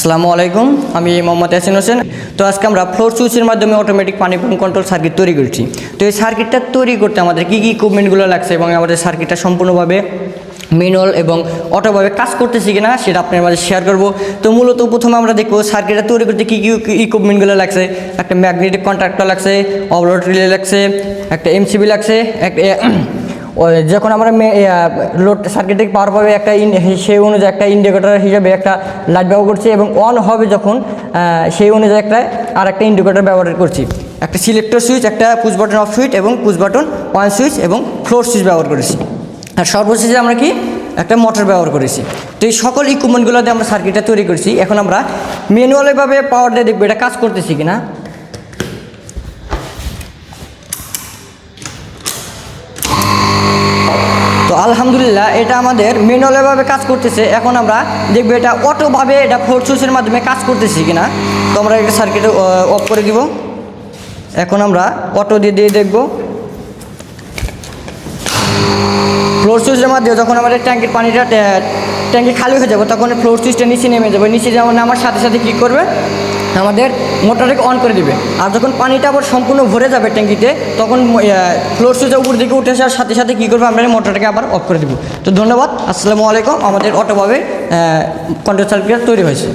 আসসালামু আলাইকুম, আমি মোহাম্মদ ইয়াসিন হোসেন। তো আজকে আমরা ফ্লোর সুইচের মাধ্যমে অটোমেটিক পানি পাম্প কন্ট্রোল সার্কিট তৈরি করছি। তো এই সার্কিটটা তৈরি করতে আমাদের কী কী ইকুইপমেন্টগুলো লাগছে এবং আমাদের সার্কিটটা সম্পূর্ণভাবে ম্যানুয়াল এবং অটোভাবে কাজ করতেছি কিনা সেটা আপনার মাঝে শেয়ার করব। তো মূলত প্রথমে আমরা দেখবো সার্কিটটা তৈরি করতে কী কী ইকুইপমেন্টগুলো লাগছে। একটা ম্যাগনেটিক কন্ট্রাক্টর লাগছে, অবরোড রিলে লাগছে, একটা এমসিবি লাগছে, একটা যখন আমরা লোড সার্কিট থেকে পাওয়ার পাবে একটা সেই অনুযায়ী একটা ইন্ডিকেটর হিসাবে একটা লাইট ব্যবহার করছি এবং অন হবে যখন সেই অনুযায়ী একটা ইন্ডিকেটর ব্যবহার করছি। একটা সিলেক্টর সুইচ, একটা পুশ বাটন অফ সুইচ এবং পুশ বাটন অন সুইচ এবং ফ্লোর সুইচ ব্যবহার করেছি। আর সর্বশেষে আমরা কি একটা মোটর ব্যবহার করেছি। তো এই সকল ইকুইপমেন্টগুলোতে আমরা সার্কিটটা তৈরি করেছি। এখন আমরা ম্যানুয়ালিভাবে পাওয়ার দিয়ে দেখবো এটা কাজ করতেছি কিনা। তো আলহামদুলিল্লাহ এটা আমাদের ম্যানুয়ালভাবে কাজ করতেছে। এখন আমরা দেখবো এটা অটোভাবে এটা ফ্লোর সুইচের মাধ্যমে কাজ করতেছি কিনা। তো আমরা এটা সার্কিট অফ করে দিব। এখন আমরা অটো দিয়ে দেখবো ফ্লোর সুইচের মাধ্যমে যখন আমাদের ট্যাঙ্কির পানিটা ট্যাঙ্কি খালি হয়ে যাবে তখন ফ্লোর সুইচটা নিচে নেমে যাবে। নিচে যেমন নামার সাথে সাথে কী করবে, আমাদের মোটরটাকে অন করে দিবে। আর যখন পানিটা আবার সম্পূর্ণ ভরে যাবে ট্যাঙ্কিতে তখন ফ্লোর সুইচের উপর দিকে উঠে আসার সাথে সাথে কী করবে, আমরা মোটরটাকে আবার অফ করে দেবো। তো ধন্যবাদ, আসসালামু আলাইকুম। আমাদের অটোভাবে কন্ট্রোল সার্কিট তৈরি হয়েছে।